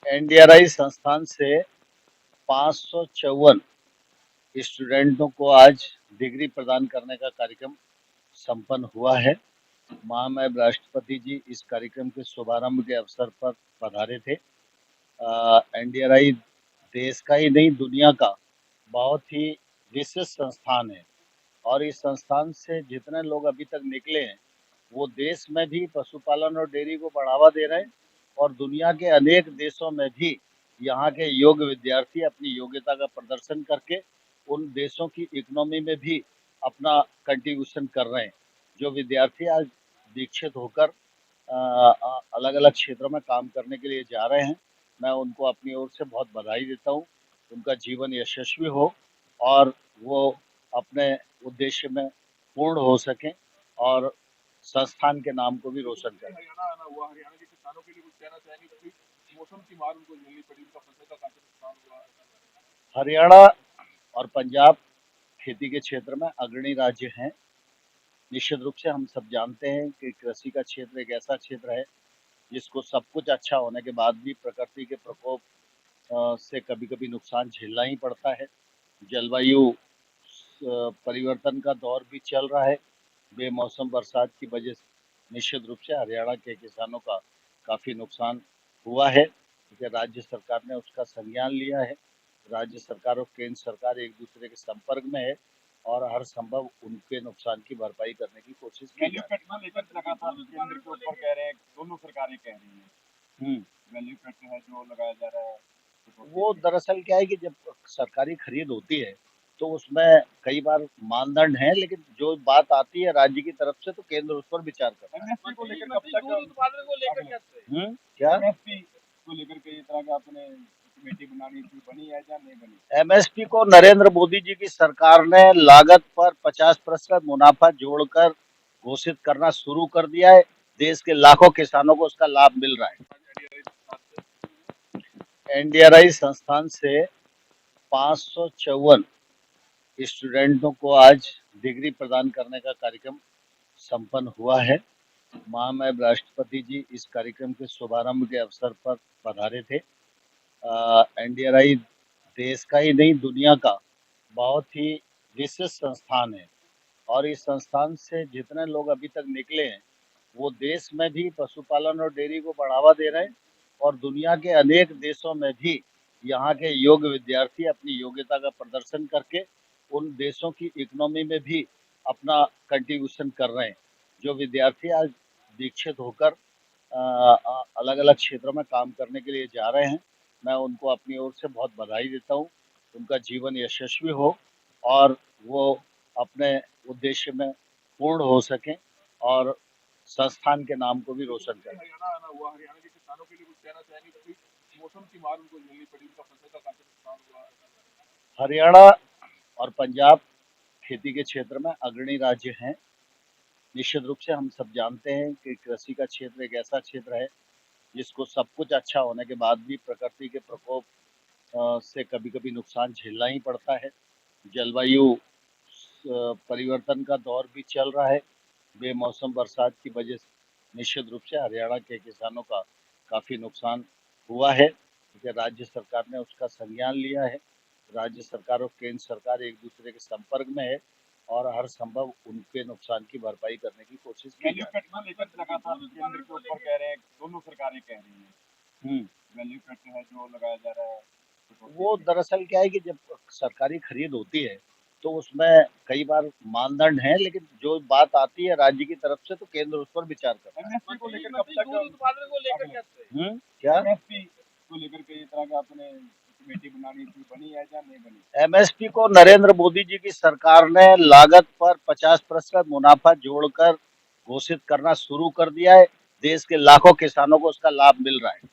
NDRI संस्थान से 554 स्टूडेंटों को आज डिग्री प्रदान करने का कार्यक्रम संपन्न हुआ है। महामहिम राष्ट्रपति जी इस कार्यक्रम के शुभारंभ के अवसर पर पधारे थे। एनडीआरआई देश का ही नहीं दुनिया का बहुत ही विशिष्ट संस्थान है और इस संस्थान से जितने लोग अभी तक निकले हैं वो देश में भी पशुपालन और डेयरी को बढ़ावा दे रहे हैं और दुनिया के अनेक देशों में भी यहाँ के योग्य विद्यार्थी अपनी योग्यता का प्रदर्शन करके उन देशों की इकोनॉमी में भी अपना कंट्रीब्यूशन कर रहे हैं। जो विद्यार्थी आज दीक्षित होकर अलग अलग क्षेत्रों में काम करने के लिए जा रहे हैं, मैं उनको अपनी ओर से बहुत बधाई देता हूँ। उनका जीवन यशस्वी हो और वो अपने उद्देश्य में पूर्ण हो सकें और संस्थान के नाम को भी रोशन करें। हरियाणा के किसानों के लिए कुछ कहना चाहेंगे क्योंकि मौसम की मार उनको झेलनी पड़ी, उनका फसल का काफी नुकसान हुआ। हरियाणा और पंजाब खेती के क्षेत्र में अग्रणी राज्य हैं। निश्चित रूप से हम सब जानते हैं कि कृषि का क्षेत्र एक ऐसा क्षेत्र है जिसको सब कुछ अच्छा होने के बाद भी प्रकृति के प्रकोप से कभी कभी नुकसान झेलना ही पड़ता है। जलवायु परिवर्तन का दौर भी चल रहा है। बेमौसम बरसात की वजह से निश्चित रूप से हरियाणा के किसानों का काफ़ी नुकसान हुआ है, क्योंकि राज्य सरकार ने उसका संज्ञान लिया है। राज्य सरकार और केंद्र सरकार एक दूसरे के संपर्क में है और हर संभव उनके नुकसान की भरपाई करने की कोशिश की वैल्यू कट को लेकर लगातार केंद्र के ऊपर कह रहे हैं, दोनों सरकारें कह रही हैं वैल्यू कट है जो लगाया जा रहा है। वो दरअसल क्या है कि जब सरकारी खरीद होती है तो उसमें कई बार मानदंड हैं, लेकिन जो बात आती है राज्य की तरफ से तो केंद्र उस पर विचार करता है। एमएसपी को लेकर कब तक उत्पादन को लेकर कैसे क्या एमएसपी को लेकर के इस तरह का आपने कमेटी बनानी थी, बनी है या नहीं बनी? एमएसपी को नरेंद्र मोदी जी की सरकार ने लागत पर 50% मुनाफा जोड़कर घोषित करना शुरू कर दिया है। देश के लाखों किसानों को उसका लाभ मिल रहा है। एनडीआरआई संस्थान से 554 स्टूडेंटों को आज डिग्री प्रदान करने का कार्यक्रम संपन्न हुआ है। महामहिम राष्ट्रपति जी इस कार्यक्रम के शुभारंभ के अवसर पर पधारे थे। एनडीआरआई देश का ही नहीं दुनिया का बहुत ही विशिष्ट संस्थान है और इस संस्थान से जितने लोग अभी तक निकले हैं वो देश में भी पशुपालन और डेयरी को बढ़ावा दे रहे हैं और दुनिया के अनेक देशों में भी यहाँ के योग्य विद्यार्थी अपनी योग्यता का प्रदर्शन करके उन देशों की इकोनॉमी में भी अपना कंट्रीब्यूशन कर रहे हैं। जो विद्यार्थी आज दीक्षित होकर अलग अलग क्षेत्रों में काम करने के लिए जा रहे हैं, मैं उनको अपनी ओर से बहुत बधाई देता हूँ। उनका जीवन यशस्वी हो और वो अपने उद्देश्य में पूर्ण हो सकें और संस्थान के नाम को भी रोशन करें। हरियाणा के किसानों के लिए कुछ कहना चाहेंगे क्योंकि मौसम की मार उनको झेलनी पड़ी, उनका फसल का काफी नुकसान हुआ। हरियाणा और पंजाब खेती के क्षेत्र में अग्रणी राज्य हैं। निश्चित रूप से हम सब जानते हैं कि कृषि का क्षेत्र एक ऐसा क्षेत्र है जिसको सब कुछ अच्छा होने के बाद भी प्रकृति के प्रकोप से कभी कभी नुकसान झेलना ही पड़ता है। जलवायु परिवर्तन का दौर भी चल रहा है। बेमौसम बरसात की वजह से निश्चित रूप से हरियाणा के किसानों का काफ़ी नुकसान हुआ है, क्योंकि राज्य सरकार ने उसका संज्ञान लिया है। राज्य सरकार और केंद्र सरकार एक दूसरे के संपर्क में है और हर संभव उनके नुकसान की भरपाई करने की कोशिश की वैल्यू कट को लेकर लगातार केंद्र के ऊपर कह रहे हैं, दोनों सरकारें कह रही हैं वैल्यू कट है जो लगाया जा रहा है। वो दरअसल क्या है कि जब सरकारी खरीद होती है तो उसमें कई बार मानदंड हैं, लेकिन जो बात आती है राज्य की तरफ से तो केंद्र उस पर विचार करता है। एमएसपी को लेकर कब तक उत्पादन को लेकर कैसे क्या एमएसपी को लेकर के इस तरह का आपने कमेटी बनानी थी, बनी है या नहीं बनी? एमएसपी को नरेंद्र मोदी जी की सरकार ने लागत पर 50% मुनाफा जोड़कर घोषित करना शुरू कर दिया है। देश के लाखों किसानों को उसका लाभ मिल रहा है।